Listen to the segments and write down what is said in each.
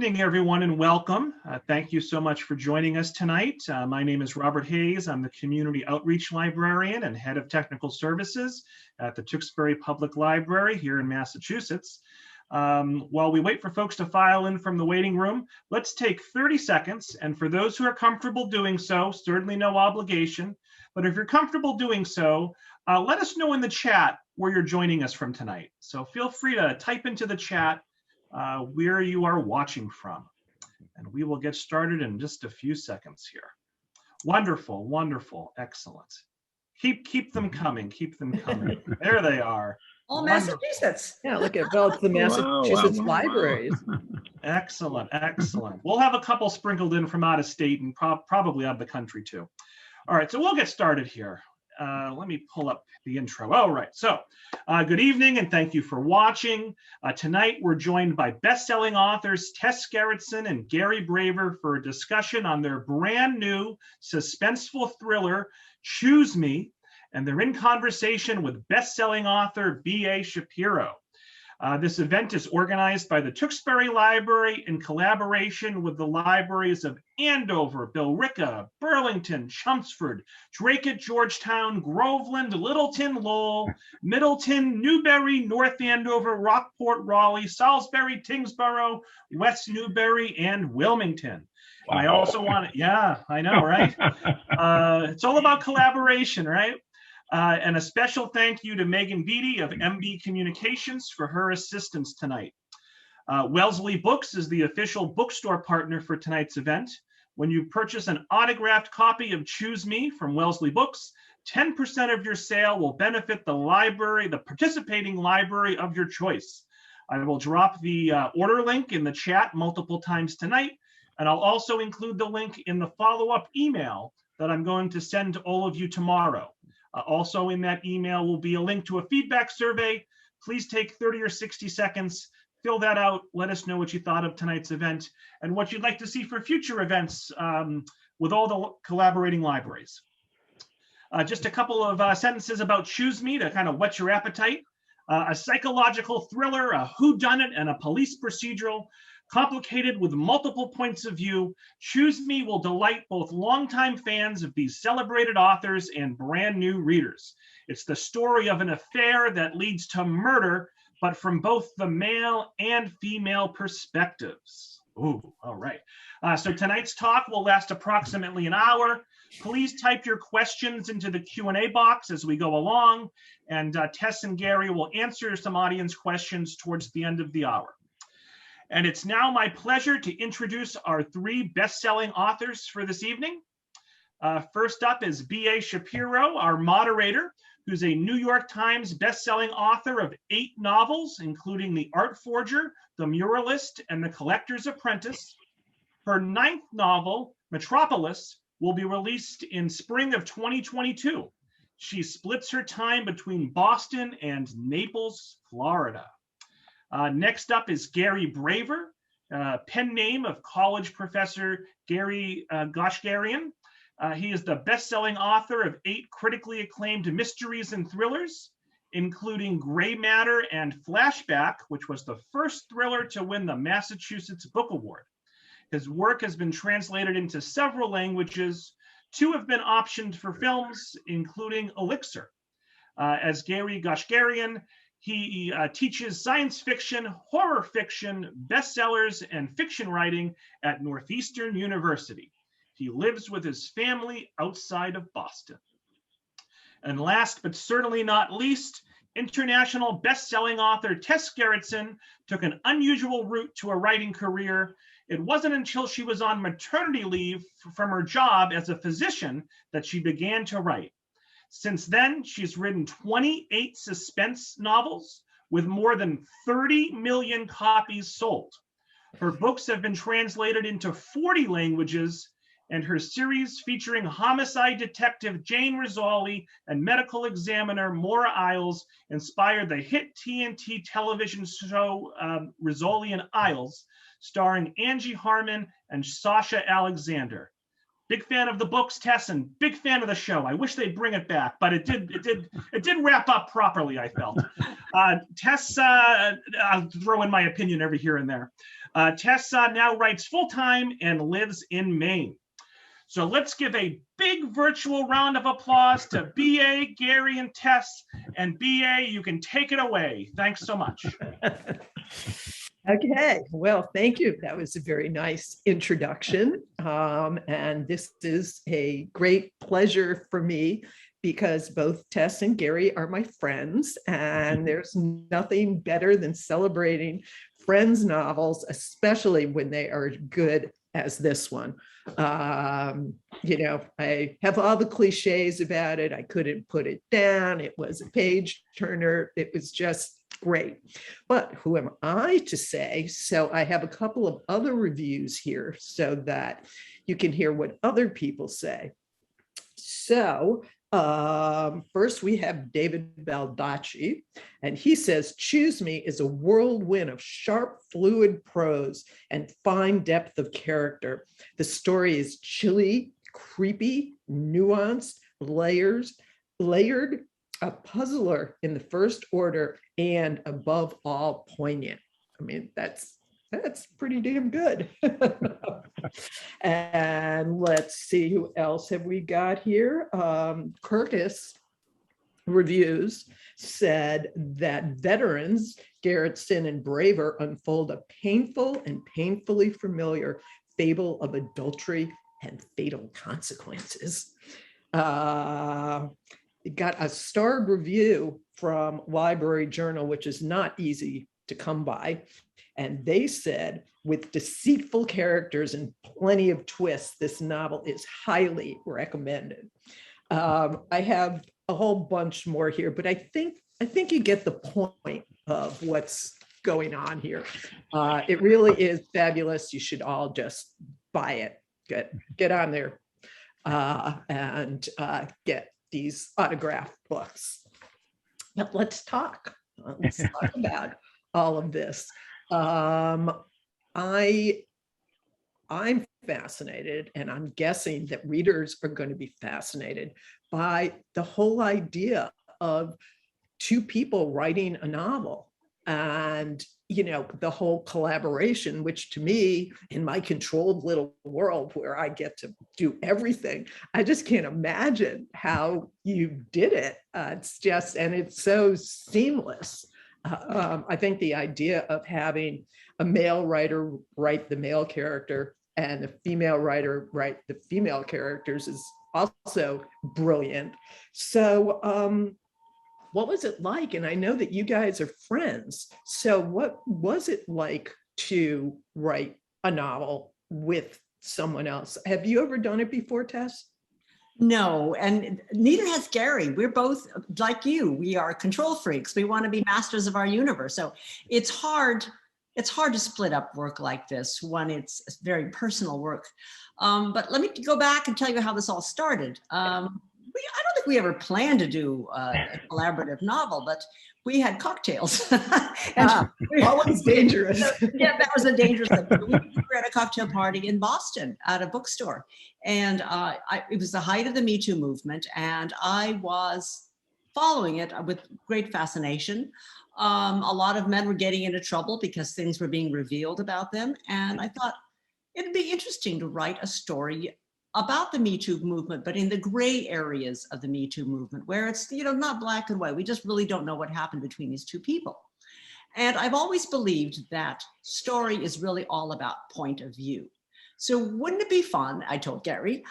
evening, everyone, and welcome. Thank you so much for joining us tonight. My name is Robert Hayes. I'm the Community Outreach Librarian and Head of Technical Services at the Tewksbury Public Library here in Massachusetts. While we wait for folks to file in from the waiting room, let's take 30 seconds. And for those who are comfortable doing so, certainly no obligation, but if you're comfortable doing so, let us know in the chat where you're joining us from tonight. So feel free to type into the chat where you are watching from. And we will get started in just a few seconds here. Wonderful, wonderful, excellent. Keep them coming, keep them coming. There they are. All Massachusetts. Yeah, look at, well, it's the Massachusetts libraries. Excellent, excellent. We'll have a couple sprinkled in from out of state and probably out of the country too. All right, so we'll get started here. Let me pull up the intro. All right, so good evening and thank you for watching. Tonight we're joined by best-selling authors Tess Gerritsen and Gary Braver for a discussion on their brand new suspenseful thriller, Choose Me, and they're in conversation with best-selling author B.A. Shapiro. This event is organized by the Tewksbury Library in collaboration with the libraries of Andover, Billerica, Burlington, Chelmsford, Drake at Georgetown, Groveland, Littleton, Lowell, Middleton, Newbury, North Andover, Rockport, Raleigh, Salisbury, Tingsboro, West Newbury, and Wilmington. Wow. And I also want to, yeah, I know, right? It's all about collaboration, right? And a special thank you to Megan Beatty of MB Communications for her assistance tonight. Wellesley Books is the official bookstore partner for tonight's event. When you purchase an autographed copy of Choose Me from Wellesley Books, 10% of your sale will benefit the library, the participating library of your choice. I will drop the order link in the chat multiple times tonight, and I'll also include the link in the follow-up email that I'm going to send to all of you tomorrow. Also in that email will be a link to a feedback survey. Please take 30 or 60 seconds, fill that out, let us know what you thought of tonight's event and what you'd like to see for future events with all the collaborating libraries. Just a couple of sentences about Choose Me to kind of whet your appetite. A psychological thriller, a whodunit, and a police procedural. Complicated with multiple points of view, Choose Me will delight both longtime fans of these celebrated authors and brand new readers. It's the story of an affair that leads to murder, but from both the male and female perspectives. Ooh, all right. So tonight's talk will last approximately an hour. Please type your questions into the Q&A box as we go along, and Tess and Gary will answer some audience questions towards the end of the hour. And it's now my pleasure to introduce our three best-selling authors for this evening. First up is B.A. Shapiro, our moderator, who's a New York Times best-selling author of 8 novels, including The Art Forger, The Muralist, and The Collector's Apprentice. Her 9th novel, Metropolis, will be released in spring of 2022. She splits her time between Boston and Naples, Florida. Next up is Gary Braver, pen name of college professor Gary Goshgarian. He is the best-selling author of 8 critically acclaimed mysteries and thrillers, including Gray Matter and Flashback, which was the first thriller to win the Massachusetts Book Award. His work has been translated into several languages. 2 have been optioned for films, including Elixir. As Gary Goshgarian, he teaches science fiction, horror fiction, bestsellers, and fiction writing at Northeastern University. He lives with his family outside of Boston. And last but certainly not least, international best-selling author Tess Gerritsen took an unusual route to a writing career. It wasn't until she was on maternity leave from her job as a physician that she began to write. Since then, she's written 28 suspense novels with more than 30 million copies sold. Her books have been translated into 40 languages, and her series featuring homicide detective Jane Rizzoli and medical examiner Maura Isles inspired the hit TNT television show Rizzoli and Isles, starring Angie Harmon and Sasha Alexander. Big fan of the books, Tess, and big fan of the show. I wish they'd bring it back, but it did wrap up properly, I felt. Tess, I'll throw in my opinion every here and there. Tess now writes full-time and lives in Maine. So let's give a big virtual round of applause to BA, Gary, and Tess. And BA, you can take it away. Thanks so much. Okay, well, thank you. That was a very nice introduction. And this is a great pleasure for me because both Tess and Gary are my friends, and there's nothing better than celebrating friends' novels, especially when they are good as this one. You know, I have all the cliches about it. I couldn't put it down. It was a page turner. It was just great. But who am I to say? So I have a couple of other reviews here so that you can hear what other people say. So first we have David Baldacci, and he says, Choose Me is a whirlwind of sharp, fluid prose and fine depth of character. The story is chilly, creepy, nuanced, layered, a puzzler in the first order, and above all, poignant. I mean, that's pretty damn good. And let's see, who else have we got here? Curtis Reviews said that veterans, Gerritsen and Braver, unfold a painful and painfully familiar fable of adultery and fatal consequences. Got a starred review from Library Journal, which is not easy to come by. And they said, with deceitful characters and plenty of twists, this novel is highly recommended. I have a whole bunch more here, but I think you get the point of what's going on here. It really is fabulous. You should all just buy it. Get on there and get these autographed books. But let's talk. Let's talk about all of this. I'm fascinated, and I'm guessing that readers are going to be fascinated by the whole idea of two people writing a novel, and you know, the whole collaboration, which to me, in my controlled little world where I get to do everything, I just can't imagine how you did it. It's so seamless. I think the idea of having a male writer write the male character and the female writer write the female characters is also brilliant. So what was it like? And I know that you guys are friends. So what was it like to write a novel with someone else? Have you ever done it before, Tess? No, and neither has Gary. We're both like you. We are control freaks. We want to be masters of our universe. So it's hard to split up work like this when it's very personal work. But let me go back and tell you how this all started. I don't think we ever planned to do a collaborative novel, but we had cocktails. That was dangerous. Yeah, that was a dangerous thing. We were at a cocktail party in Boston at a bookstore. And it was the height of the Me Too movement. And I was following it with great fascination. A lot of men were getting into trouble because things were being revealed about them. And I thought it'd be interesting to write a story about the Me Too movement, but in the gray areas of the Me Too movement, where it's, you know, not black and white. We just really don't know what happened between these two people. And I've always believed that story is really all about point of view. So wouldn't it be fun, I told Gary,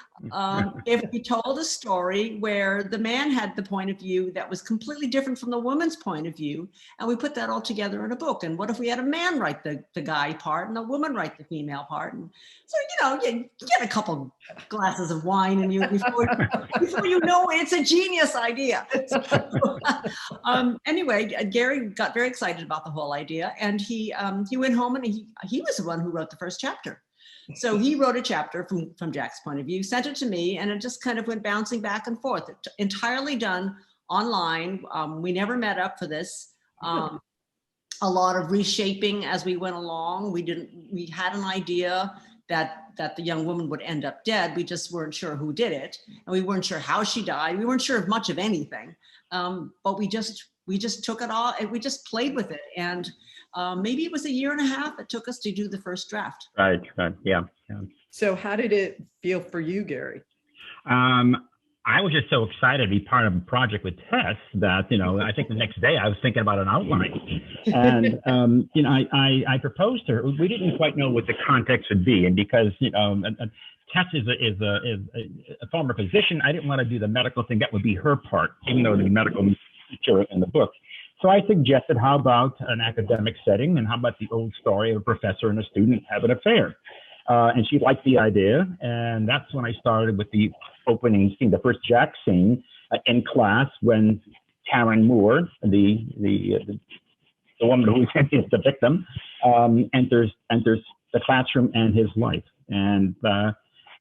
if we told a story where the man had the point of view that was completely different from the woman's point of view, and we put that all together in a book? And what if we had a man write the guy part and a woman write the female part? And so, you know, you get a couple glasses of wine and before you know it, it's a genius idea. So, anyway, Gary got very excited about the whole idea, and he went home and he was the one who wrote the first chapter. So he wrote a chapter from Jack's point of view, sent it to me, and it just kind of went bouncing back and forth. Entirely done online. We never met up for this. A lot of reshaping as we went along. We had an idea. that the young woman would end up dead. We just weren't sure who did it, and we weren't sure how she died. We weren't sure of much of anything, but we just took it all and we just played with it. And maybe it was a year and a half it took us to do the first draft. Right. Yeah. So how did it feel for you, Gary? I was just so excited to be part of a project with Tess that, I think the next day I was thinking about an outline. And, I proposed to her. We didn't quite know what the context would be. And because, Tess is a former physician, I didn't want to do the medical thing. That would be her part, even though the medical material in the book. So I suggested, how about an academic setting, and how about the old story of a professor and a student have an affair? And she liked the idea, and that's when I started with the opening scene, the first Jack scene in class, when Taryn Moore, the woman who is the victim, enters the classroom and his life, and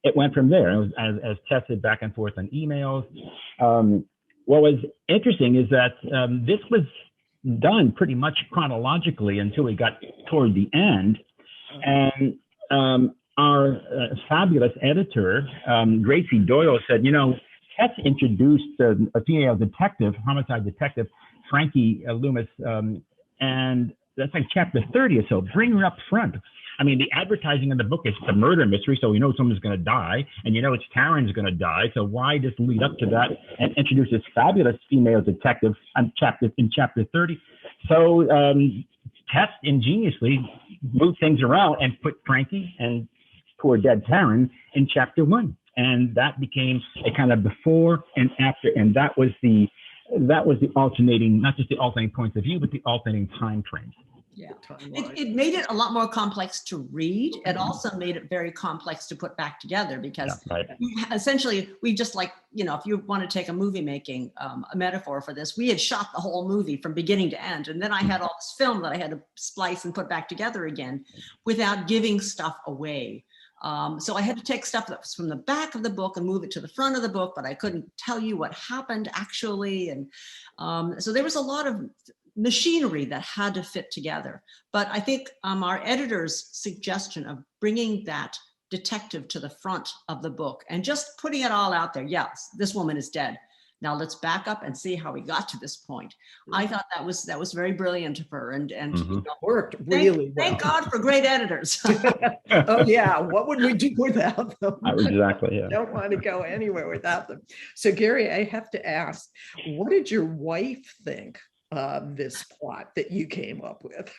it went from there. It was, as Tess said, back and forth on emails. What was interesting is that this was done pretty much chronologically until we got toward the end, and our fabulous editor, Gracie Doyle, said, Tess introduced a female detective, homicide detective, Frankie Loomis, and that's like chapter 30 or so. Bring her up front. I mean, the advertising in the book is a murder mystery, so we know someone's going to die, and it's Taryn's going to die. So why just lead up to that and introduce this fabulous female detective in chapter 30? So Tess ingeniously moved things around and put Frankie and poor dead Taryn in chapter 1, and that became a kind of before and after, and that was the alternating, not just the alternating points of view, but the alternating time frames. Yeah, it made it a lot more complex to read. It also made it very complex to put back together, because essentially we just if you want to take a movie making a metaphor for this, we had shot the whole movie from beginning to end, and then I had all this film that I had to splice and put back together again without giving stuff away. So I had to take stuff that was from the back of the book and move it to the front of the book, but I couldn't tell you what happened actually. And so there was a lot of machinery that had to fit together. But I think our editor's suggestion of bringing that detective to the front of the book and just putting it all out there. Yes, this woman is dead. Now let's back up and see how we got to this point. I thought that was very brilliant of her, and worked really well. Thank God for great editors. Oh yeah, what would we do without them? Exactly. Yeah. Don't want to go anywhere without them. So Gary, I have to ask, what did your wife think of this plot that you came up with?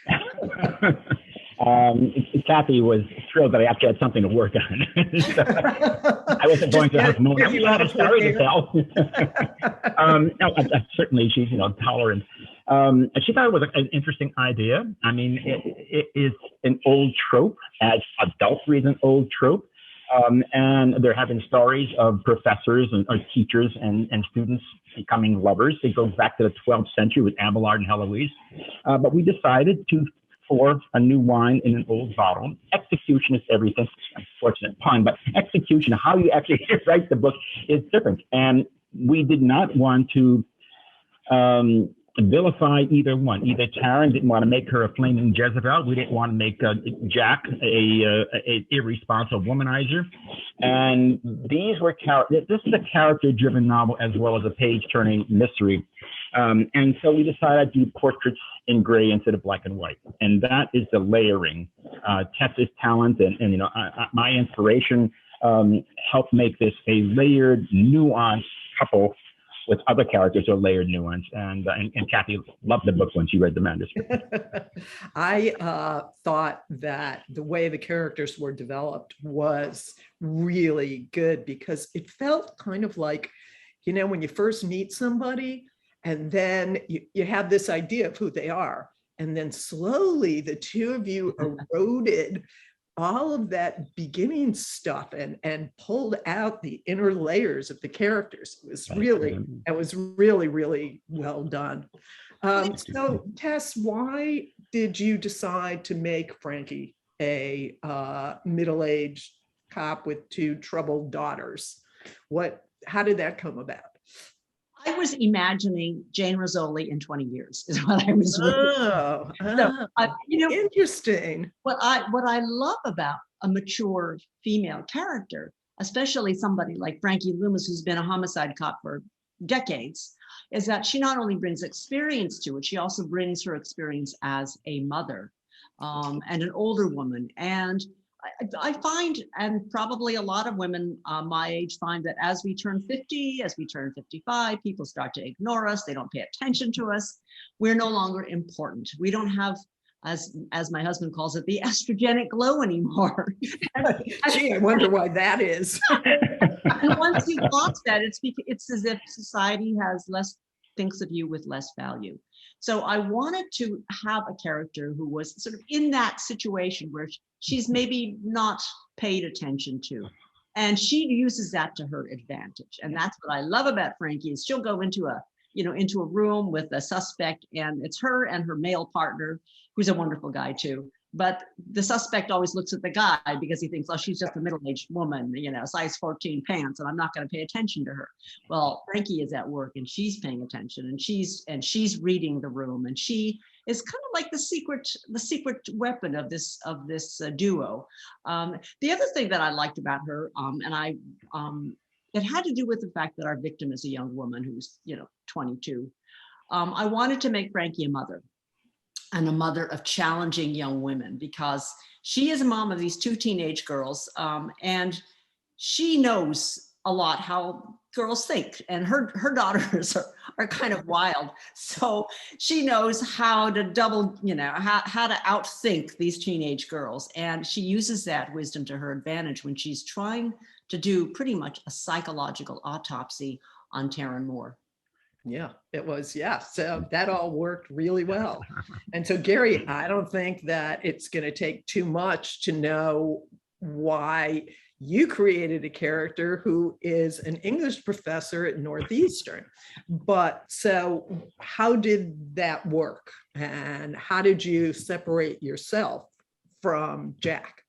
Kathy was thrilled that I actually had something to work on. So I wasn't going to have more. I'm sorry to tell. No, certainly she's tolerant. She thought it was an interesting idea. I mean, it is an old trope, as adultery is an old trope. And they're having stories of professors or teachers and students becoming lovers. It goes back to the 12th century with Abelard and Heloise. But we decided to pour a new wine in an old bottle. Execution is everything. Unfortunate pun, but execution, how you actually write the book, is different. And we did not want to vilify either one. Either Taryn didn't want to make her a flaming Jezebel. We didn't want to make Jack a irresponsible womanizer. And these were this is a character-driven novel as well as a page-turning mystery. And so we decided to do portraits in gray instead of black and white. And that is the layering. Tess's talent and my inspiration helped make this a layered, nuanced couple with other characters who are layered nuance. And Kathy loved the book when she read the manuscript. I thought that the way the characters were developed was really good, because it felt kind of like, when you first meet somebody and then you have this idea of who they are, and then slowly the two of you eroded all of that beginning stuff and pulled out the inner layers of the characters. It was really, really well done. So Tess, why did you decide to make Frankie a middle-aged cop with two troubled daughters? How did that come about? I was imagining Jane Rizzoli in 20 years is what I was. Interesting. What I love about a mature female character, especially somebody like Frankie Loomis, who's been a homicide cop for decades, is that she not only brings experience to it, she also brings her experience as a mother and an older woman. And I find, and probably a lot of women my age find, that as we turn 50, as we turn 55, people start to ignore us. They don't pay attention to us. We're no longer important. We don't have, as my husband calls it, the estrogenic glow anymore. Gee, I wonder why that is. And once you've lost that, it's as if society thinks of you with less value. So I wanted to have a character who was sort of in that situation where she's maybe not paid attention to. And she uses that to her advantage. And that's what I love about Frankie, is she'll go into a room with a suspect, and it's her and her male partner, who's a wonderful guy too. But the suspect always looks at the guy because he thinks, oh, she's just a middle-aged woman, size 14 pants, and I'm not going to pay attention to her. Well, Frankie is at work, and she's paying attention, and she's reading the room, and she is kind of like the secret weapon of this duo. The other thing that I liked about her, it had to do with the fact that our victim is a young woman who's 22. I wanted to make Frankie a mother, and a mother of challenging young women, because she is a mom of these two teenage girls, and she knows a lot how girls think, and her daughters are kind of wild. So she knows how to how to outthink these teenage girls. And she uses that wisdom to her advantage when she's trying to do pretty much a psychological autopsy on Taryn Moore. Yeah, it was. Yeah. So that all worked really well. And so, Gary, I don't think that it's going to take too much to know why you created a character who is an English professor at Northeastern. But so how did that work? And how did you separate yourself from Jack?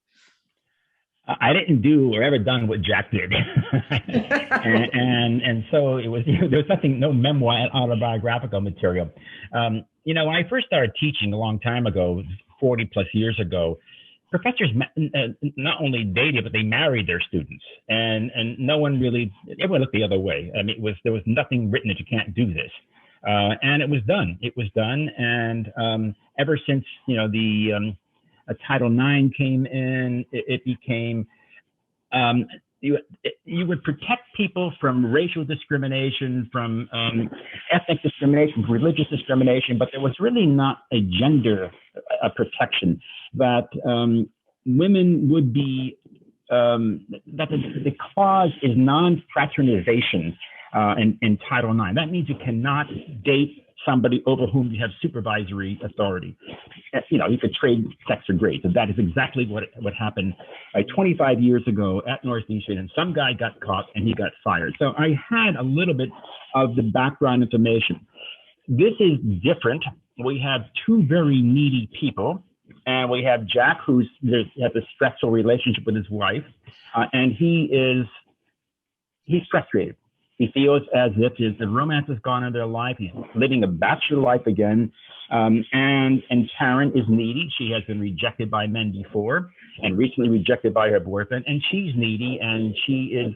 I didn't do or ever done what Jack did. and so it was, there was no memoir, autobiographical material. When I first started teaching a long time ago, 40 plus years ago, professors not only dated, but they married their students, and no one really, everyone looked the other way. I mean, there was nothing written that you can't do this. And it was done. It was done. And ever since, Title IX came in, it became, you would protect people from racial discrimination, from ethnic discrimination, religious discrimination, but there was really not a gender protection that women would be, that the clause is non-fraternization in Title IX. That means you cannot date somebody over whom you have supervisory authority. You could trade sex or grades, and that is exactly what happened 25 years ago at Northeastern, and some guy got caught and he got fired. So I had a little bit of the background information. This is different. We have two very needy people, and we have Jack, who has a stressful relationship with his wife, and he's frustrated. He feels as if the romance has gone in their life. He's living a bachelor life again. And Taryn is needy. She has been rejected by men before, and recently rejected by her boyfriend. And she's needy, and she is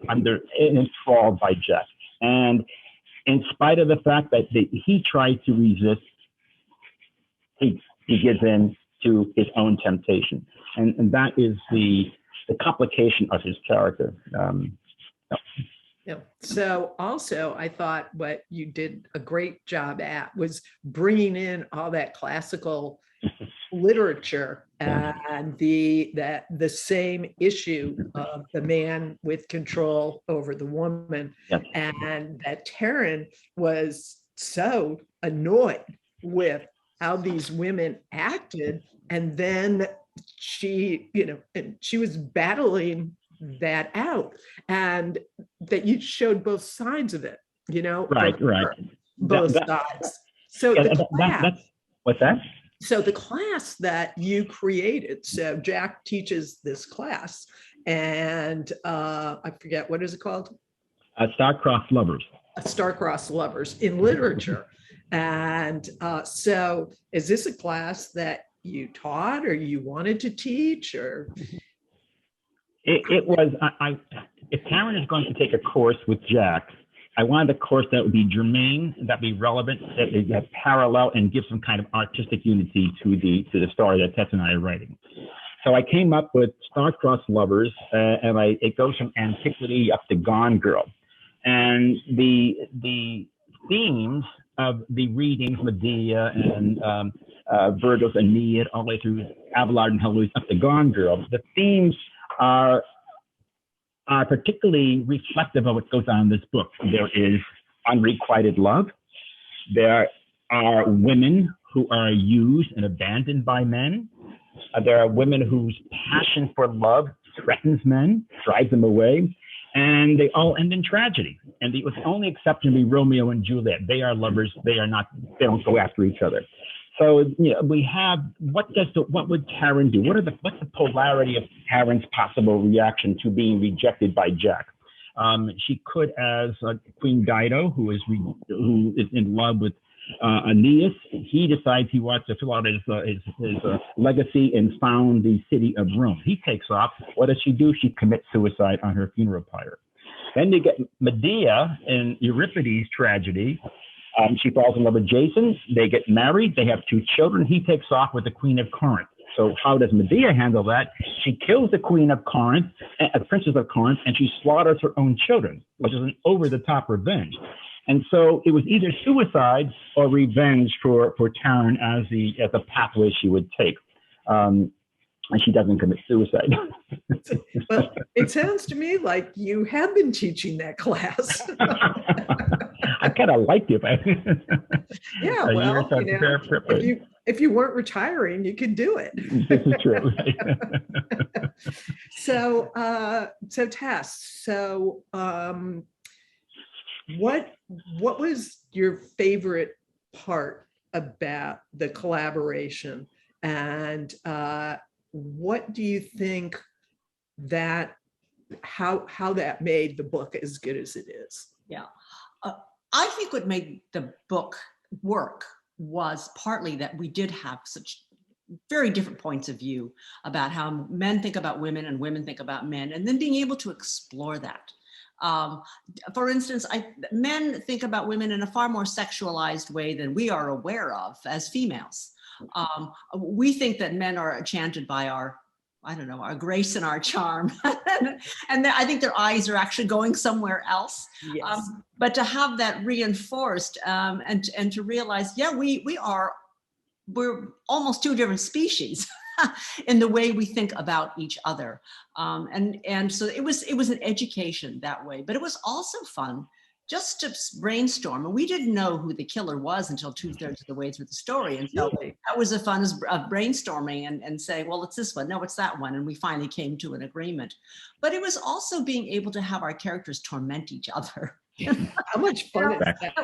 enthralled by Jack. And in spite of the fact that he tried to resist, he gives in to his own temptation. And that is the complication of his character. Yeah. So also, I thought what you did a great job at was bringing in all that classical literature and the same issue of the man with control over the woman, and that Taryn was so annoyed with how these women acted, and then she was battling that out, and that you showed both sides of it, right, both sides. So the class, what's that? So the class that you created, so Jack teaches this class, and I forget, what is it called? Star-Crossed Lovers. Star-Crossed Lovers in literature. And so is this a class that you taught or you wanted to teach, or? It was, if Karen is going to take a course with Jack, I wanted a course that would be germane, that be relevant, that parallel, and give some kind of artistic unity to the story that Tess and I are writing. So I came up with Star-Crossed Lovers, and it goes from antiquity up to Gone Girl. And the themes of the readings, Medea and Virgil's Aeneid, all the way through Abelard and Heloise up to Gone Girl, the themes are particularly reflective of what goes on in this book. There is unrequited love. There are women who are used and abandoned by men. There are women whose passion for love threatens men, drives them away, and they all end in tragedy. And the only exception would be Romeo and Juliet. They are lovers. They don't go after each other. So we have, what would Karen do? What's the polarity of Karen's possible reaction to being rejected by Jack? She could, as Queen Dido, who is in love with Aeneas. He decides he wants to fill out his legacy and found the city of Rome. He takes off. What does she do? She commits suicide on her funeral pyre. Then you get Medea in Euripides' tragedy. She falls in love with Jason. They get married. They have 2 children. He takes off with the Queen of Corinth. So how does Medea handle that? She kills the Queen of Corinth, Princess of Corinth, and she slaughters her own children, which is an over-the-top revenge. And so it was either suicide or revenge for Karen as the pathway she would take. And she doesn't commit suicide. Well, it sounds to me like you have been teaching that class. I kind of liked it. Yeah, well, if you weren't retiring, you could do it. This is true. So Tess, what was your favorite part about the collaboration, and what do you think that how that made the book as good as it is? Yeah, I think what made the book work was partly that we did have such very different points of view about how men think about women and women think about men, and then being able to explore that. For instance, men think about women in a far more sexualized way than we are aware of as females. We think that men are enchanted by our grace and our charm. And I think their eyes are actually going somewhere else. Yes. But to have that reinforced and to realize, yeah, we're almost 2 different species in the way we think about each other. And so it was an education that way, but it was also fun just to brainstorm. And we didn't know who the killer was until 2/3 of the way through the story. And so that was the fun of brainstorming and saying, well, it's this one. No, it's that one. And we finally came to an agreement. But it was also being able to have our characters torment each other. How much fun is that?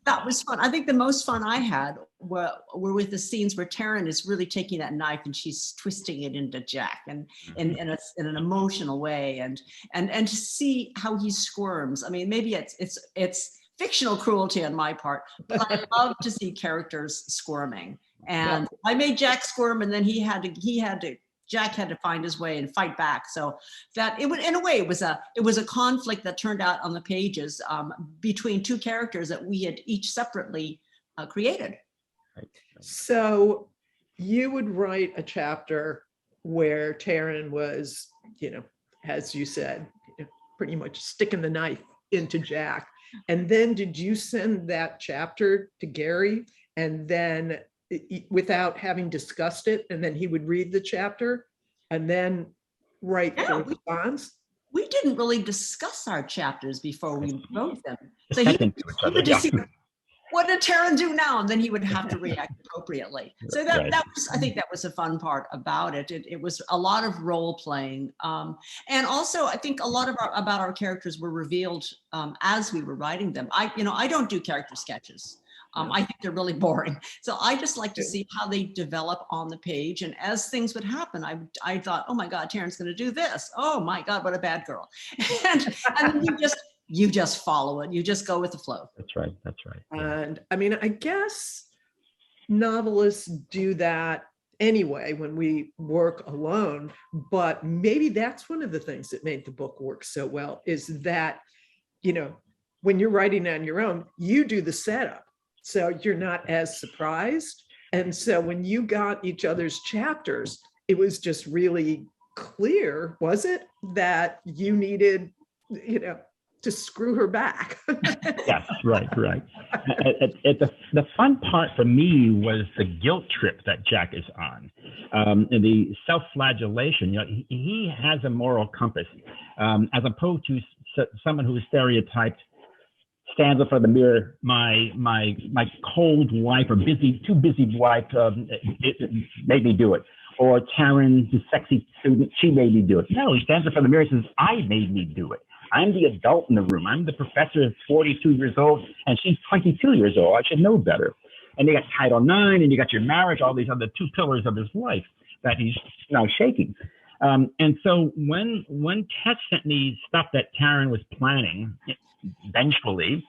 That was fun. I think the most fun I had were with the scenes where Taryn is really taking that knife and she's twisting it into Jack, and in an emotional way, and to see how he squirms. I mean, maybe it's fictional cruelty on my part, but I love to see characters squirming. And I made Jack squirm, and then Jack had to find his way and fight back. So that it would, in a way, it was a conflict that turned out on the pages between 2 characters that we had each separately created. So you would write a chapter where Taryn was, as you said, pretty much sticking the knife into Jack. And then did you send that chapter to Gary, and then without having discussed it, and then he would read the chapter and then write the response? We didn't really discuss our chapters before we wrote them. So he would just see, what did Taryn do now? And then he would have to react appropriately. So that was, I think that was a fun part about it. It was a lot of role playing. And also I think a lot of about our characters were revealed as we were writing them. I don't do character sketches. I think they're really boring. So I just like to see how they develop on the page. And as things would happen, I thought, oh my God, Taryn's going to do this. Oh my God, what a bad girl. and you just follow it. You just go with the flow. That's right. And I mean, I guess novelists do that anyway when we work alone. But maybe that's one of the things that made the book work so well, is that, when you're writing on your own, you do the setup. So you're not as surprised. And so when you got each other's chapters, it was just really clear, was it, that you needed, to screw her back? Yes, right. The fun part for me was the guilt trip that Jack is on, and the self-flagellation. He has a moral compass, as opposed to someone who is stereotyped, stands up for the mirror. My cold wife or too busy wife it made me do it. Or Taryn, the sexy student, she made me do it. No, he stands up for the mirror and says, I made me do it. I'm the adult in the room. I'm the professor, 42 years old, and she's 22 years old. I should know better. And you got Title IX, and you got your marriage, all these other two pillars of his life that he's now shaking. And so when Tess sent me stuff that Taryn was planning, vengefully,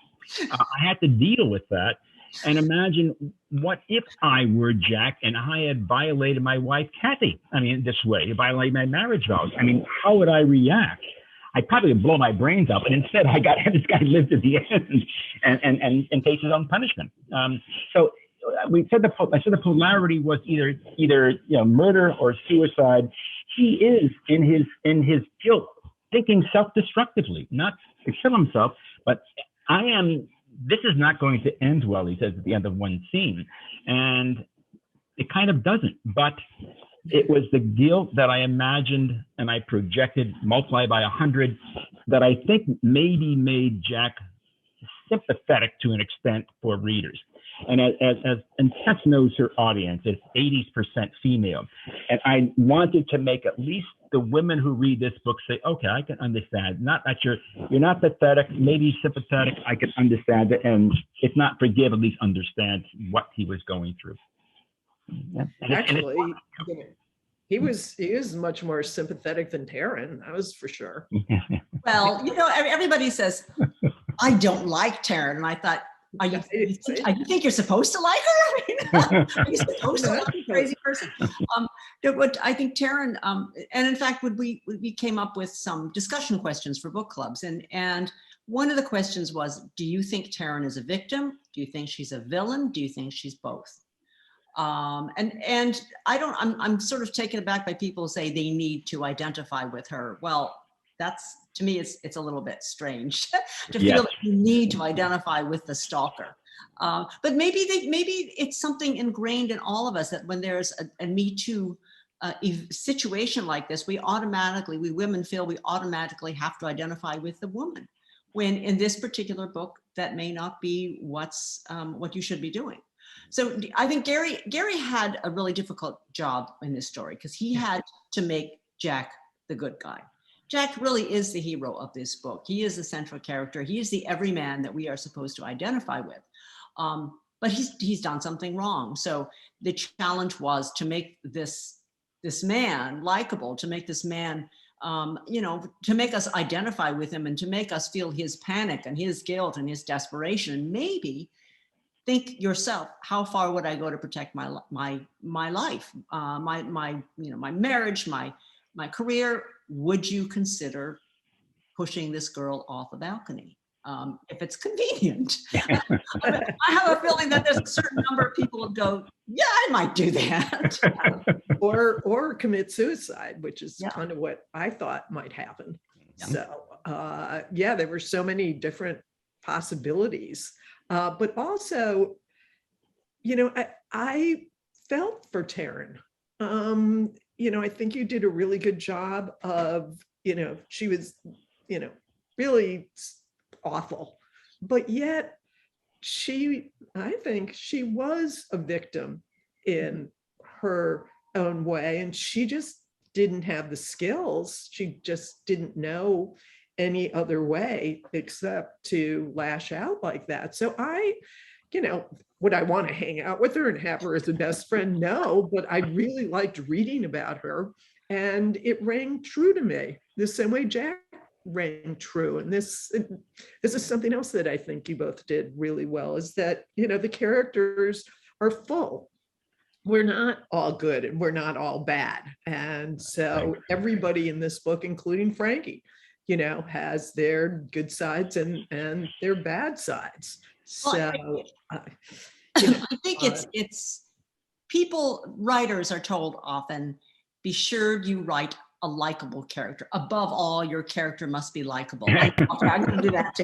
I had to deal with that and imagine, what if I were Jack and I had violated my wife, Kathy? This way, violated my marriage vows. How would I react? I'd probably blow my brains out, but instead I got this guy lived to the end and face his own punishment. So I said the polarity was either murder or suicide. He is in his guilt thinking self-destructively, not to kill himself, but this is not going to end well, he says at the end of one scene. And it kind of doesn't, but it was the guilt that I imagined and I projected, multiplied by 100, that I think maybe made Jack sympathetic to an extent for readers. And and Tess knows her audience, it's 80% female. And I wanted to make at least the women who read this book say, okay, I can understand. Not that you're not pathetic, maybe sympathetic, I can understand it. And if not forgive, at least understand what he was going through. Yeah. Actually, he is much more sympathetic than Taryn, that was for sure. Well, everybody says, I don't like Taryn. And I thought, you think you're supposed to like her? Are you supposed to like a crazy person? But I think Taryn, and in fact, we came up with some discussion questions for book clubs. And one of the questions was, do you think Taryn is a victim? Do you think she's a villain? Do you think she's both? And I'm sort of taken aback by people who say they need to identify with her. Well, that's, to me, it's a little bit strange to feel that you need to identify with the stalker. But maybe it's something ingrained in all of us, that when there's a Me Too situation like this, we women feel we automatically have to identify with the woman, when in this particular book, that may not be what you should be doing. So I think Gary had a really difficult job in this story, because he had to make Jack the good guy. Jack really is the hero of this book. He is the central character. He is the everyman that we are supposed to identify with. But he's done something wrong. So the challenge was to make this man likable, to make this man, to make us identify with him, and to make us feel his panic and his guilt and his desperation. Maybe think yourself, how far would I go to protect my life, my marriage, my career? Would you consider pushing this girl off a balcony if it's convenient? I have a feeling that there's a certain number of people who go, yeah, I might do that. or commit suicide, which is kind of what I thought might happen. Yeah. So there were so many different possibilities. But also, I felt for Taryn. I think you did a really good job of, she was, really awful, but yet I think she was a victim in her own way, and she just didn't have the skills. She just didn't know any other way except to lash out like that. So would I want to hang out with her and have her as a best friend? No, but I really liked reading about her, and it rang true to me the same way Jack rang true. And this is something else that I think you both did really well, is that, the characters are full. we're not all good and we're not all bad. And so everybody in this book, including Frankie, you know, has their good sides and their bad sides. So you know, I think it's people, writers are told often, be sure you write a likable character. Above all, your character must be likable. And I'm going to do that too.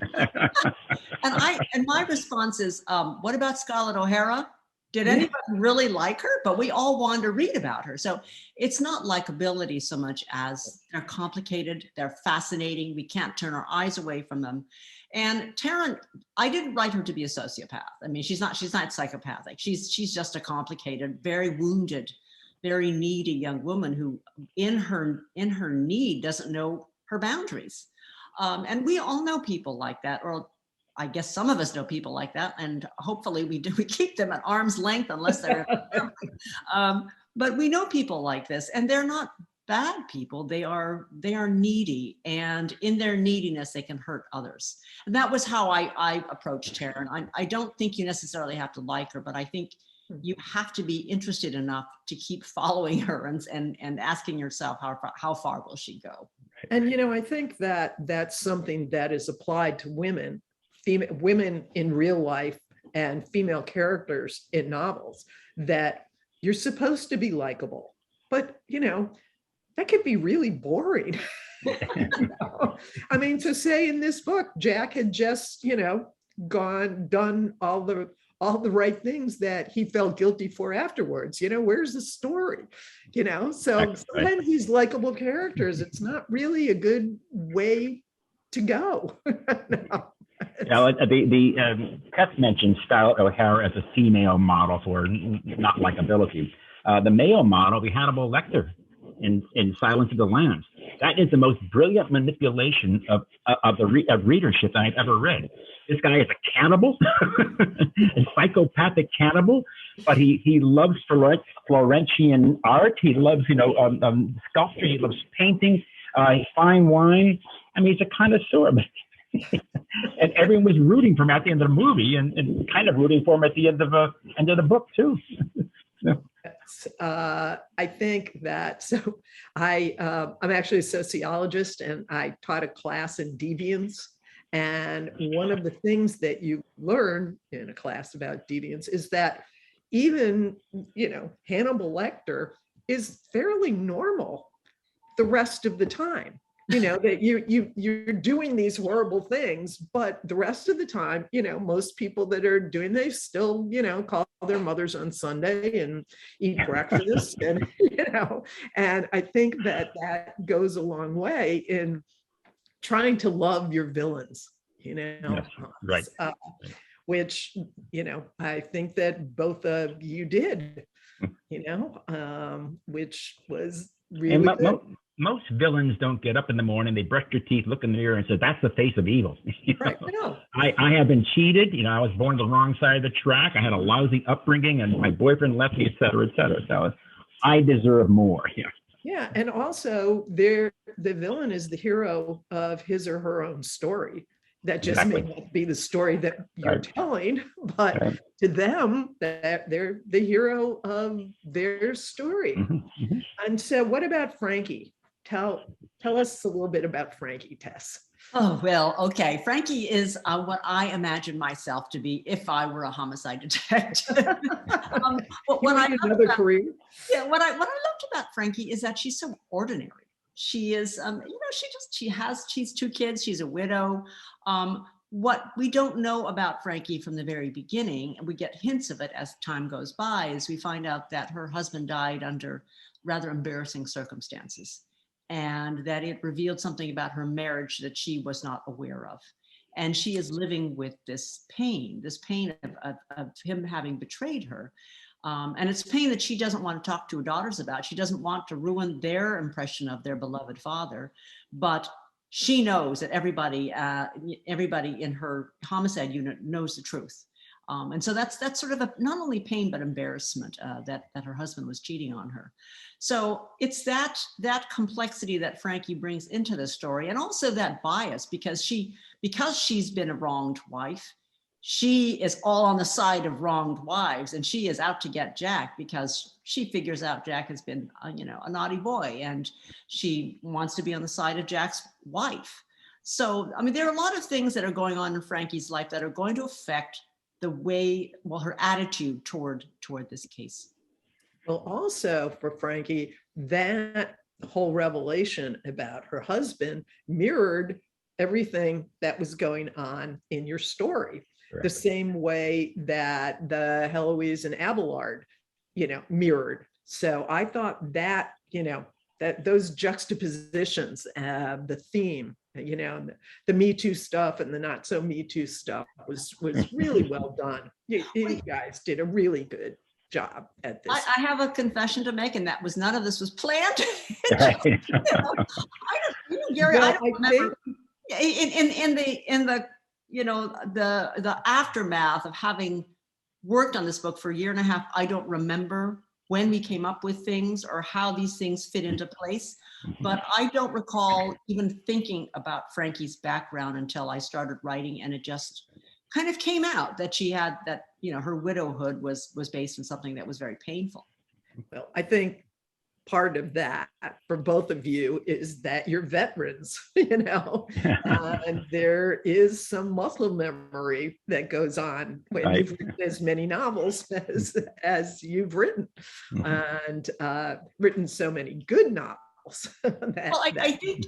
And my response is, what about Scarlett O'Hara? Did anybody really like her? But we all wanted to read about her. So it's not likability so much as they're complicated, they're fascinating. We can't turn our eyes away from them. And Taryn, I didn't write her to be a sociopath. I mean, she's not psychopathic. She's just a complicated, very wounded, very needy young woman who in her need doesn't know her boundaries. And we all know people like that, or I guess some of us know people like that, and hopefully we keep them at arm's length unless they're but we know people like this, and they're not bad people. They are needy, and in their neediness they can hurt others. And that was how I approached Taryn. I don't think you necessarily have to like her, but I think you have to be interested enough to keep following her and asking yourself how far will she go. And you know, I think that that's something that is applied to women in real life and female characters in novels, that you're supposed to be likable, but you know, that could be really boring. You know? I mean, to say in this book, Jack had just, you know, done all the right things that he felt guilty for afterwards. You know, where's the story? You know, so sometimes these likable characters, it's not really a good way to go. No. Now, Tess mentioned Scarlett O'Hara as a female model for not likability. The male model, we Hannibal Lecter in Silence of the Lambs. That is the most brilliant manipulation of readership that I've ever read. This guy is a cannibal, a psychopathic cannibal, but he loves Florentian art. He loves, sculpture. He loves painting, fine wine. I mean, he's a connoisseur. And everyone was rooting for him at the end of the movie, and kind of rooting for him at the end of the book too. I think that, so I'm actually a sociologist, and I taught a class in deviance. And one of the things that you learn in a class about deviance is that even, you know, Hannibal Lecter is fairly normal the rest of the time. You know, that you're doing these horrible things, but the rest of the time, you know, most people that are doing, they still, you know, call their mothers on Sunday and eat breakfast, and, you know, and I think that goes a long way in trying to love your villains, you know, yes, right. Which, you know, I think that both of you did, you know, which was really good. Most villains don't get up in the morning, they brush their teeth, look in the mirror, and say, "That's the face of evil." You know? Right. No. I have been cheated. You know, I was born on the wrong side of the track. I had a lousy upbringing, and my boyfriend left me, et cetera, et cetera. So I deserve more. Yeah. Yeah, and also the villain is the hero of his or her own story. That just may not be the story that you're telling, but to them, they're the hero of their story. Mm-hmm. And so, what about Frankie? Tell us a little bit about Frankie, Tess. Oh, well, okay. Frankie is what I imagine myself to be if I were a homicide detective. What I loved about Frankie is that she's so ordinary. She is, she's 2 kids. She's a widow. What we don't know about Frankie from the very beginning, and we get hints of it as time goes by, is we find out that her husband died under rather embarrassing circumstances, and that it revealed something about her marriage that she was not aware of. And she is living with this pain of him having betrayed her. And it's pain that she doesn't want to talk to her daughters about. She doesn't want to ruin their impression of their beloved father, but she knows that everybody in her homicide unit knows the truth. And so that's sort of not only pain, but embarrassment that her husband was cheating on her. So it's that complexity that Frankie brings into the story, and also that bias, because she's been a wronged wife. she is all on the side of wronged wives, and she is out to get Jack because she figures out Jack has been, a naughty boy, and she wants to be on the side of Jack's wife. So, I mean, there are a lot of things that are going on in Frankie's life that are going to affect the way, well, her attitude toward this case. Well, also for Frankie, that whole revelation about her husband mirrored everything that was going on in your story. Correct. The same way that the Heloise and Abelard, mirrored. So I thought that, that those juxtapositions, the theme, the Me Too stuff and the not so Me Too stuff was really well done. You guys did a really good job at this. I have a confession to make, and that was none of this was planned. Right. Gary, Well, I don't remember in the aftermath of having worked on this book for a year and a half. I don't remember when we came up with things or how these things fit into place, but I don't recall even thinking about Frankie's background until I started writing, and it just kind of came out that she had that, her widowhood was based on something that was very painful. Well, I think part of that for both of you is that you're veterans, and there is some muscle memory that goes on when Right. you've written as many novels as you've written, and written so many good novels. I think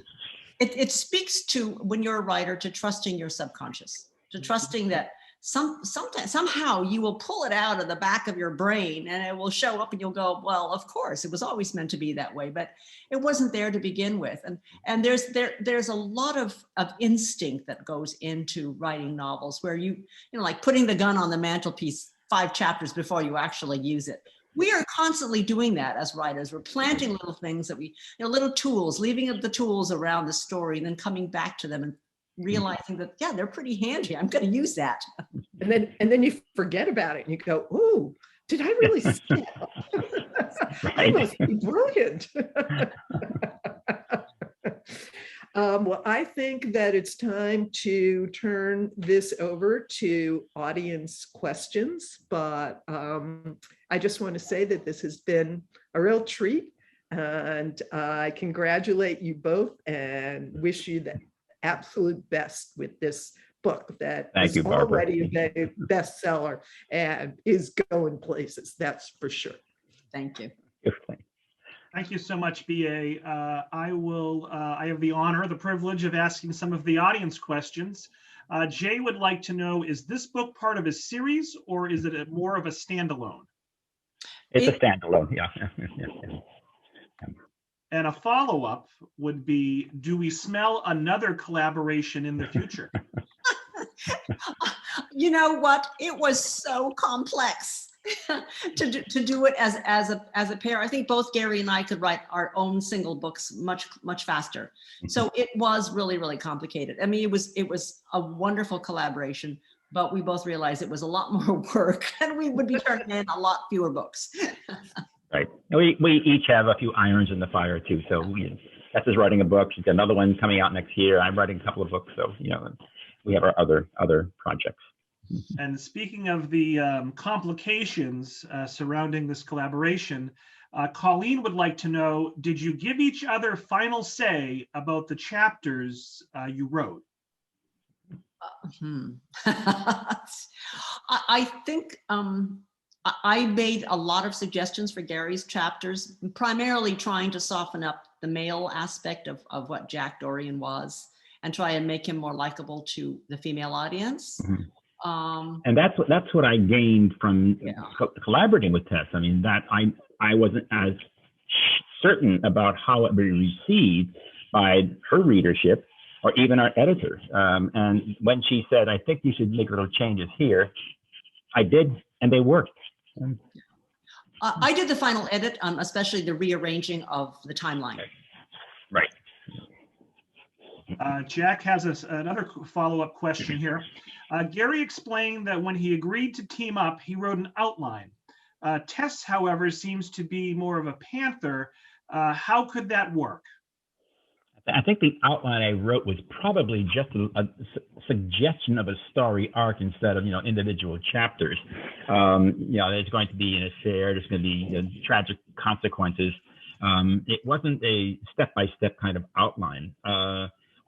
it speaks to, when you're a writer, to trusting your subconscious, to trusting that somehow you will pull it out of the back of your brain and it will show up and you'll go, well, of course, it was always meant to be that way, but it wasn't there to begin with. And there's a lot of instinct that goes into writing novels where like putting the gun on the mantelpiece 5 chapters before you actually use it. We are constantly doing that as writers. We're planting little things that little tools, leaving the tools around the story and then coming back to them and realizing that, yeah, they're pretty handy. I'm going to use that. And then you forget about it and you go, ooh, did I really see it? I must be brilliant. Well, I think that it's time to turn this over to audience questions, but I just want to say that this has been a real treat, and I congratulate you both and wish you the absolute best with this book that is already a bestseller and is going places, that's for sure. Thank you. Thank you so much, BA. I have the honor, the privilege of asking some of the audience questions. Jay would like to know, is this book part of a series or is it more of a standalone? It's a standalone, yeah. And a follow-up would be, do we smell another collaboration in the future? You know what? It was so complex to do it as a pair. I think both Gary and I could write our own single books much faster. So it was really, really complicated. I mean, it was a wonderful collaboration, but we both realized it was a lot more work and we would be turning in a lot fewer books. Right. We each have a few irons in the fire too. So Tess is writing a book. She's got another one coming out next year. I'm writing a couple of books. So we have our other projects. And speaking of the complications surrounding this collaboration, Colleen would like to know, did you give each other final say about the chapters you wrote? I think I made a lot of suggestions for Gary's chapters, primarily trying to soften up the male aspect of what Jack Dorian was and try and make him more likable to the female audience. Mm-hmm. And that's what I gained from collaborating with Tess. I mean, that I wasn't as certain about how it would be received by her readership or even our editors. And when she said, I think you should make little changes here, I did, and they worked. I did the final edit, especially the rearranging of the timeline. Right. Jack has another follow-up question here. Gary explained that when he agreed to team up, he wrote an outline. Tess, however, seems to be more of a panther. How could that work? I think the outline I wrote was probably just a suggestion of a story arc instead of, individual chapters. There's going to be an affair, there's going to be tragic consequences. It wasn't a step-by-step kind of outline.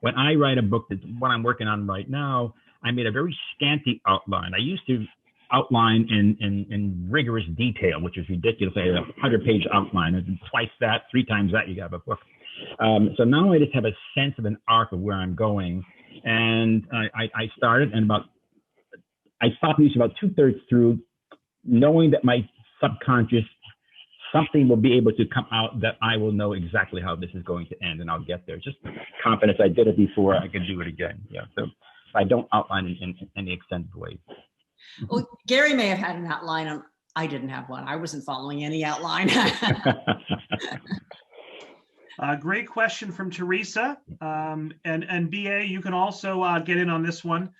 When I write a book, that's what I'm working on right now, I made a very scanty outline. I used to outline in rigorous detail, which is ridiculous. I had a 100-page outline, and twice that, 3 times that, you have a book. So now I just have a sense of an arc of where I'm going. And I started, and I stopped these about 2/3 through, knowing that my subconscious, something will be able to come out that I will know exactly how this is going to end, and I'll get there. Just confidence. I did it before, I can do it again. Yeah. So I don't outline in any extended way. Well, Gary may have had an outline. I didn't have one. I wasn't following any outline. Great question from Teresa. And BA, you can also get in on this one.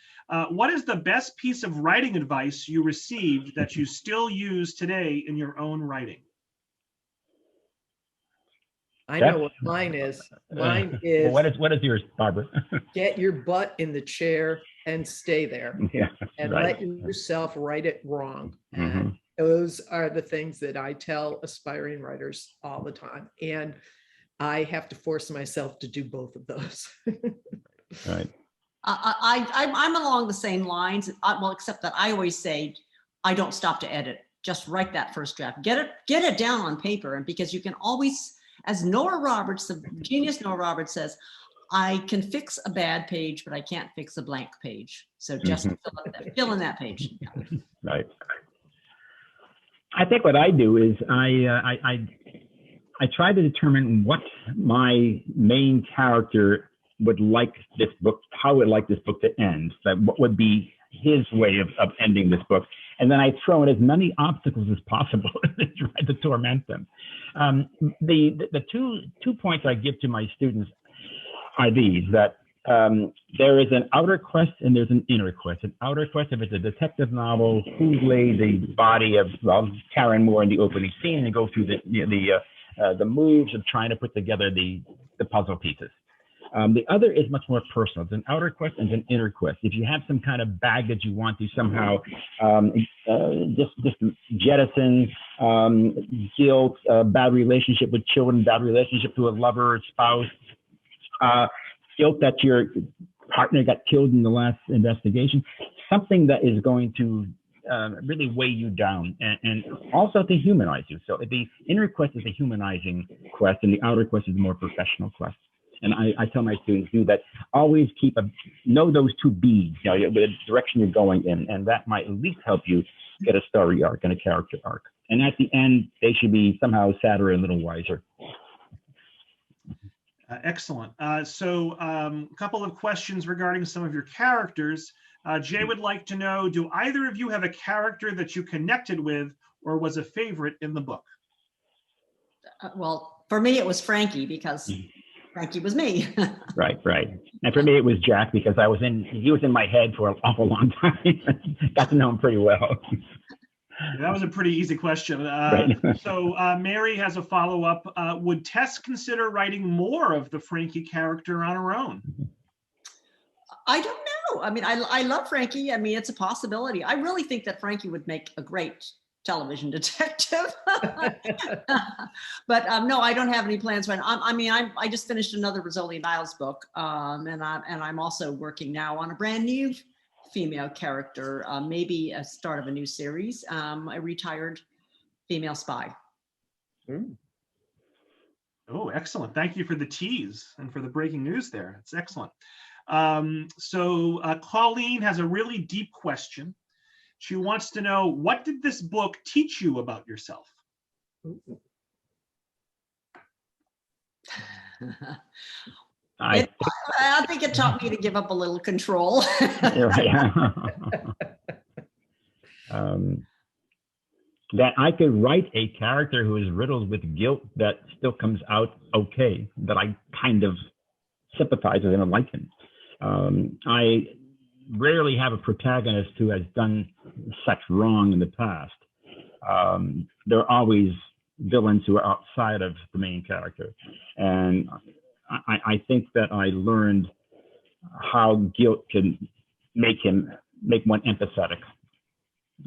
What is the best piece of writing advice you received that you still use today in your own writing? I know what mine is. Mine is, what is yours, Barbara? get your butt in the chair and stay there. Yeah, and right. let yourself write it wrong. Mm-hmm. And those are the things that I tell aspiring writers all the time. And I have to force myself to do both of those. Right. I'm along the same lines. Well, except that I always say, I don't stop to edit. Just write that first draft. Get it down on paper, and because you can always, as Nora Roberts, the genius Nora Roberts says, I can fix a bad page, but I can't fix a blank page. So just fill in that page. Right. I think what I do is I try to determine what my main character would like this book, how would like this book to end. So what would be his way of ending this book? And then I throw in as many obstacles as possible and try to torment them. The two points I give to my students are these, that there is an outer quest and there's an inner quest. An outer quest, if it's a detective novel, who laid the body of Karen Moore in the opening scene, and go through the moves of trying to put together the puzzle pieces. The other is much more personal. It's an outer quest and an inner quest. If you have some kind of baggage you want to somehow just jettison, guilt, bad relationship with children, bad relationship to a lover or spouse, guilt that your partner got killed in the last investigation, something that is going to really weigh you down and also to humanize you. So the inner quest is a humanizing quest, and the outer quest is a more professional quest. And I tell my students do that. Always know those two beads, the direction you're going in, and that might at least help you get a story arc and a character arc. And at the end, they should be somehow sadder and a little wiser. Excellent. So a couple of questions regarding some of your characters. Jay would like to know, do either of you have a character that you connected with or was a favorite in the book? Well, for me, it was Frankie, because Frankie was me. Right. And for me, it was Jack, because he was in my head for an awful long time. Got to know him pretty well. That was a pretty easy question. Right. So Mary has a follow-up. Would Tess consider writing more of the Frankie character on her own? I don't know. I mean, I love Frankie. I mean, it's a possibility. I really think that Frankie would make a great television detective. But no, I don't have any plans right now. I just finished another Rizzoli Niles book, and I'm also working now on a brand new female character, maybe a start of a new series, a retired female spy. Oh, excellent. Thank you for the tease and for the breaking news there. It's excellent. So Colleen has a really deep question. She wants to know, what did this book teach you about yourself? I think it taught me to give up a little control. That I could write a character who is riddled with guilt that still comes out okay, that I kind of sympathize with and like him. I rarely have a protagonist who has done such wrong in the past. There are always villains who are outside of the main character. And I think that I learned how guilt can make one empathetic,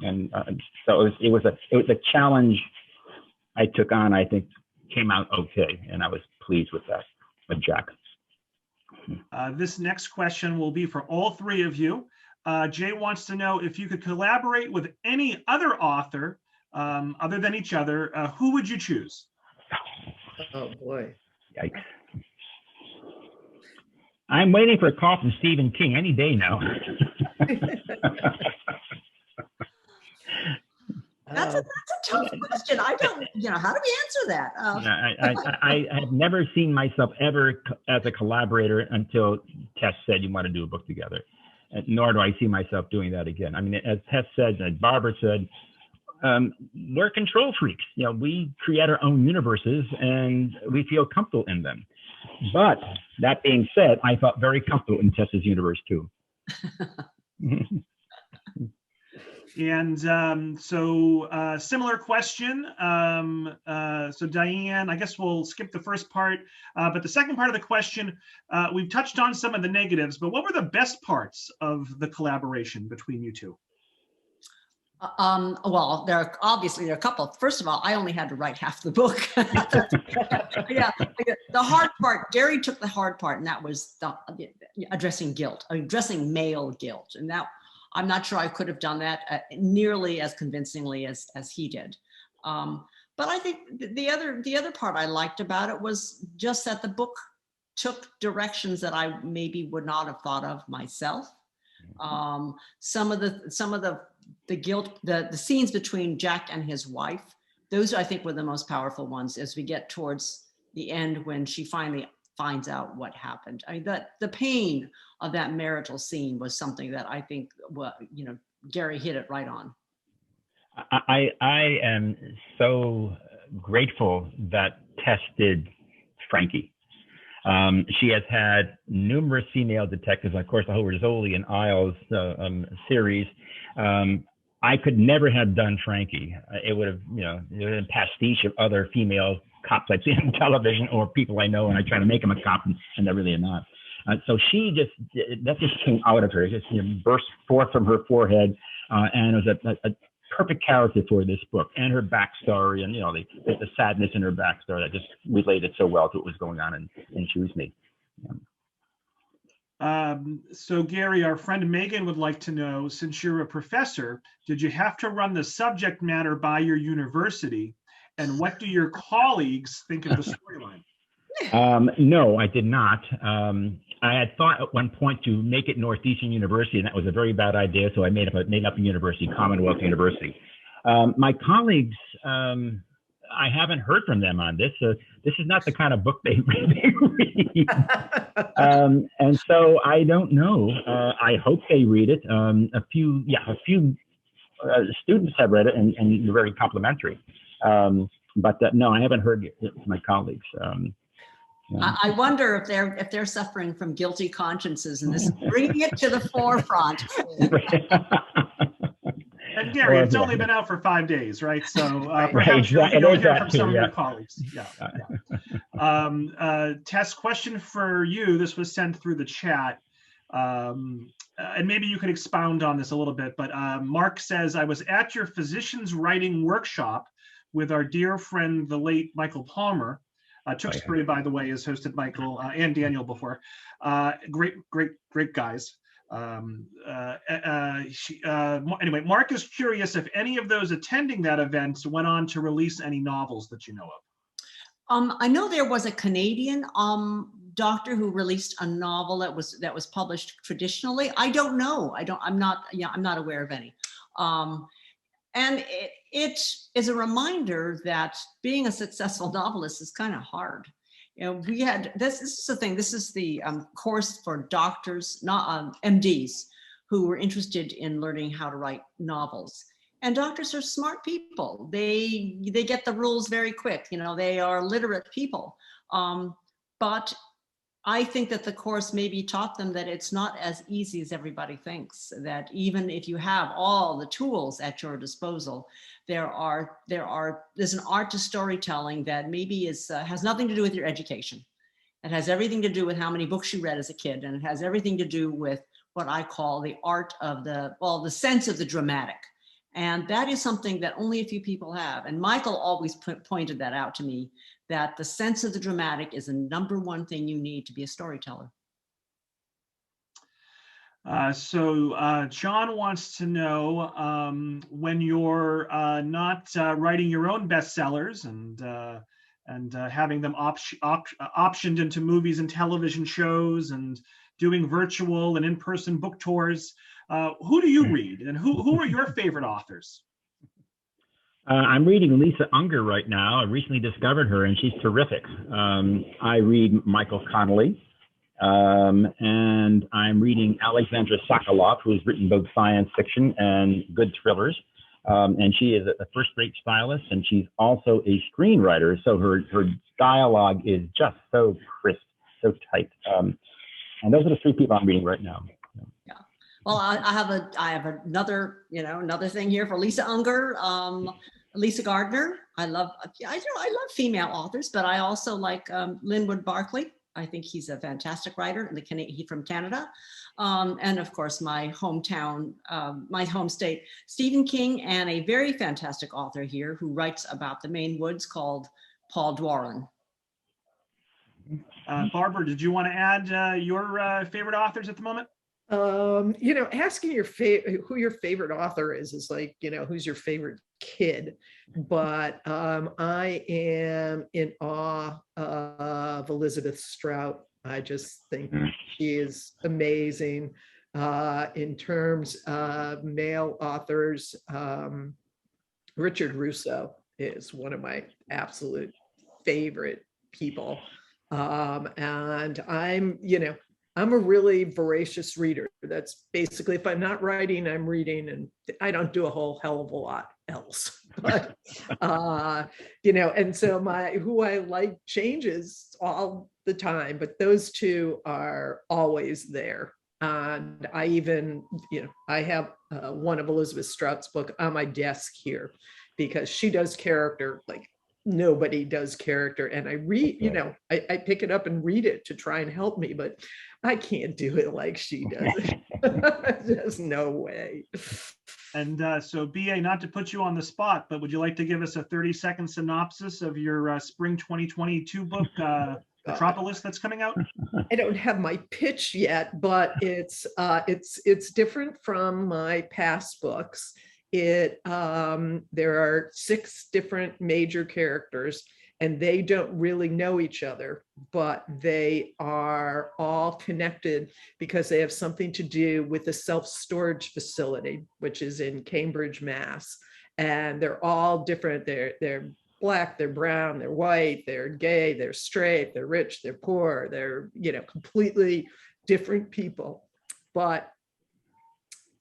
and so it was a challenge I took on. I think came out okay, and I was pleased with that. With Jack. This next question will be for all three of you. Jay wants to know if you could collaborate with any other author other than each other, who would you choose? Oh boy. Yikes. I'm waiting for a call from Stephen King any day now. That's a tough question. I don't, how do we answer that? I have never seen myself ever as a collaborator until Tess said you want to do a book together. Nor do I see myself doing that again. I mean, as Tess said, and Barbara said, we're control freaks. We create our own universes and we feel comfortable in them. But that being said, I felt very comfortable in Tess's universe too. And so similar question. So Diane, I guess we'll skip the first part, but the second part of the question, we've touched on some of the negatives, but what were the best parts of the collaboration between you two? Well, there are a couple. First of all, I only had to write half the book. Yeah, the hard part, Gary took the hard part, and that was addressing guilt, addressing male guilt. And that, I'm not sure I could have done that nearly as convincingly as he did. But I think the other part I liked about it was just that the book took directions that I maybe would not have thought of myself. Some of the guilt, the scenes between Jack and his wife, those I think were the most powerful ones as we get towards the end when she finally finds out what happened. I mean, the pain of that marital scene was something that I think, Gary hit it right on. I am so grateful that Tess did Frankie. She has had numerous female detectives, of course, the whole Rizzoli and Isles series. I could never have done Frankie. It would have, been pastiche of other female cops I've seen on television or people I know, and I try to make them a cop, and they're really not. So that just came out of her. It just burst forth from her forehead, and it was a perfect character for this book, and her backstory, and the sadness in her backstory that just related so well to what was going on in Choose Me. So Gary, our friend Megan would like to know, since you're a professor, did you have to run the subject matter by your university? And what do your colleagues think of the storyline? No, I did not. I had thought at one point to make it Northeastern University, and that was a very bad idea. So I made up a university, Commonwealth University. My colleagues, I haven't heard from them on this. This is not the kind of book they read. And so I don't know. I hope they read it. A few students have read it, and they're very complimentary. But no, I haven't heard it from my colleagues. I wonder if they're suffering from guilty consciences, and this is bringing it to the forefront. And Gary, it's only been out for 5 days, right? So perhaps right. you'll hear from some of your colleagues. Yeah. Tess, question for you. This was sent through the chat. And maybe you could expound on this a little bit, but Mark says, I was at your physician's writing workshop with our dear friend, the late Michael Palmer. Tewksbury, by the way, has hosted Michael and Daniel before. Great guys. Anyway, Mark is curious if any of those attending that event went on to release any novels that you know of. I know there was a Canadian doctor who released a novel that was published traditionally. I don't know. I'm not aware of any. And it is a reminder that being a successful novelist is kind of hard. We had this is the thing. This is the course for doctors, not MDs, who were interested in learning how to write novels. And doctors are smart people. They get the rules very quick. They are literate people. But I think that the course maybe taught them that it's not as easy as everybody thinks, that even if you have all the tools at your disposal, there's an art to storytelling that maybe has nothing to do with your education. It has everything to do with how many books you read as a kid, and it has everything to do with what I call the art of the sense of the dramatic. And that is something that only a few people have. And Michael always pointed that out to me, that the sense of the dramatic is the number one thing you need to be a storyteller. John wants to know, when you're not writing your own bestsellers and having them optioned into movies and television shows and doing virtual and in-person book tours, who do you read, and who are your favorite authors? I'm reading Lisa Unger right now. I recently discovered her, and she's terrific. I read Michael Connelly, and I'm reading Alexandra Sokoloff, who's written both science fiction and good thrillers. And she is a first-rate stylist, and she's also a screenwriter. So her dialogue is just so crisp, so tight. And those are the three people I'm reading right now. Yeah. Well, I have another thing here for Lisa Unger, Lisa Gardner. I love female authors, but I also like Linwood Barclay. I think he's a fantastic writer, he's from Canada. And of course, my hometown, my home state, Stephen King, and a very fantastic author here who writes about the Maine woods called Paul Dworin. Barbara, did you want to add your favorite authors at the moment? Asking who your favorite author is like, who's your favorite kid. But I am in awe of Elizabeth Strout. I just think she is amazing. In terms of male authors, Richard Russo is one of my absolute favorite people. And I'm a really voracious reader. That's basically, if I'm not writing, I'm reading, and I don't do a whole hell of a lot else. But and so who I like changes all the time, but those two are always there. And I even, I have one of Elizabeth Strout's book on my desk here, because she does character like nobody does character. And I read, I pick it up and read it to try and help me, but I can't do it like she does. There's no way. And so BA, not to put you on the spot, but would you like to give us a 30-second synopsis of your spring 2022 book, Metropolis, that's coming out? I don't have my pitch yet, but it's different from my past books. There are 6 different major characters, and they don't really know each other, but they are all connected because they have something to do with the self-storage facility, which is in Cambridge, Mass. And they're all different. They're Black, they're brown, they're white, they're gay, they're straight, they're rich, they're poor, they're, completely different people. But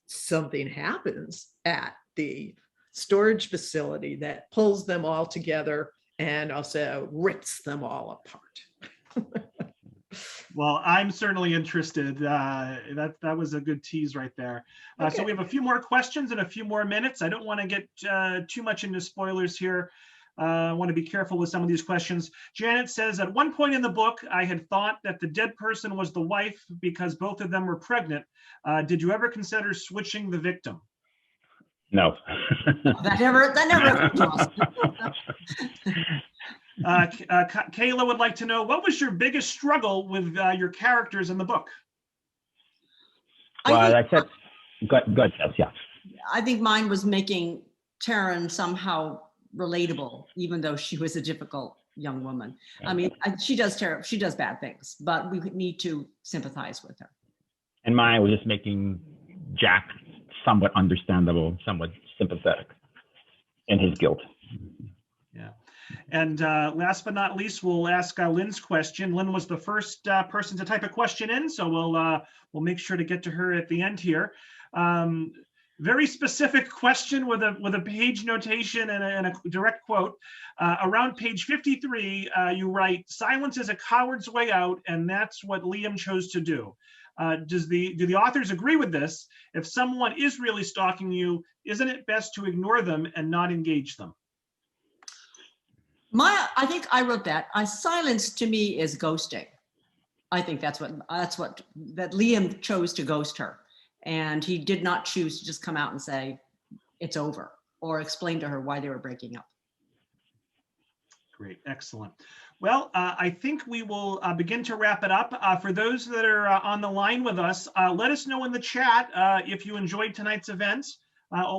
something happens at the storage facility that pulls them all together and also rips them all apart. Well, I'm certainly interested. That was a good tease right there. Okay. So we have a few more questions and a few more minutes. I don't want to get too much into spoilers here. I want to be careful with some of these questions. Janet says, at one point in the book, I had thought that the dead person was the wife because both of them were pregnant. Did you ever consider switching the victim? No. That never Kayla would like to know, what was your biggest struggle with your characters in the book? Well, I said, go ahead, Tess, yeah. I think mine was making Taryn somehow relatable, even though she was a difficult young woman. I mean, she does bad things, but we need to sympathize with her. And mine was just making Jack somewhat understandable, somewhat sympathetic in his guilt. Yeah. And last but not least, we'll ask Lynn's question. Lynn was the first person to type a question in, so we'll make sure to get to her at the end here. Very specific question with a page notation and a direct quote. Around page 53, you write, "Silence is a coward's way out, and that's what Liam chose to do." Do the authors agree with this? If someone is really stalking you, isn't it best to ignore them and not engage them? I think I wrote that. Silence to me is ghosting. I think that Liam chose to ghost her, and he did not choose to just come out and say it's over or explain to her why they were breaking up. Great, excellent. Well, I think we will begin to wrap it up. For those that are on the line with us, let us know in the chat if you enjoyed tonight's event.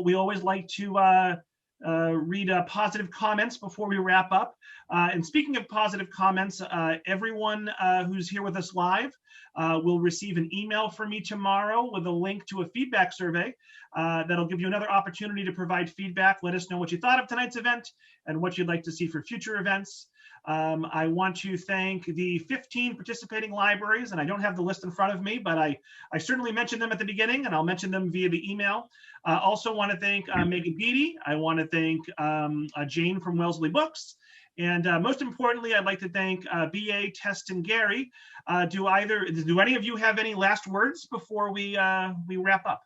We always like to read positive comments before we wrap up. And speaking of positive comments, everyone who's here with us live will receive an email from me tomorrow with a link to a feedback survey that'll give you another opportunity to provide feedback. Let us know what you thought of tonight's event and what you'd like to see for future events. I want to thank the 15 participating libraries, and I don't have the list in front of me, but I certainly mentioned them at the beginning, and I'll mention them via the email. Also want to thank Megan Beatty. I want to thank Jane from Wellesley Books. And most importantly, I'd like to thank BA, Tess, and Gary. Do any of you have any last words before we wrap up?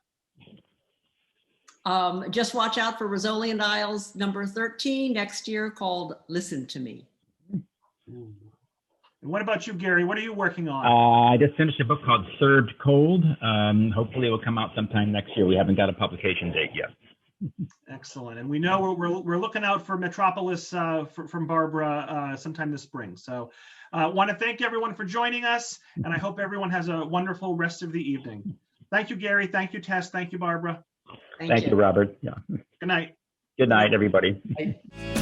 Just watch out for Rizzoli and Isles number 13 next year, called Listen to Me. And what about you, Gary? What are you working on? I just finished a book called Served Cold. Hopefully it will come out sometime next year. We haven't got a publication date yet. Excellent. And we know we're looking out for Metropolis from Barbara sometime this spring. So want to thank everyone for joining us, and I hope everyone has a wonderful rest of the evening. Thank you, Gary. Thank you, Tess. Thank you, Barbara. Thank you, Robert. Yeah. Good night. Good night, everybody. Bye.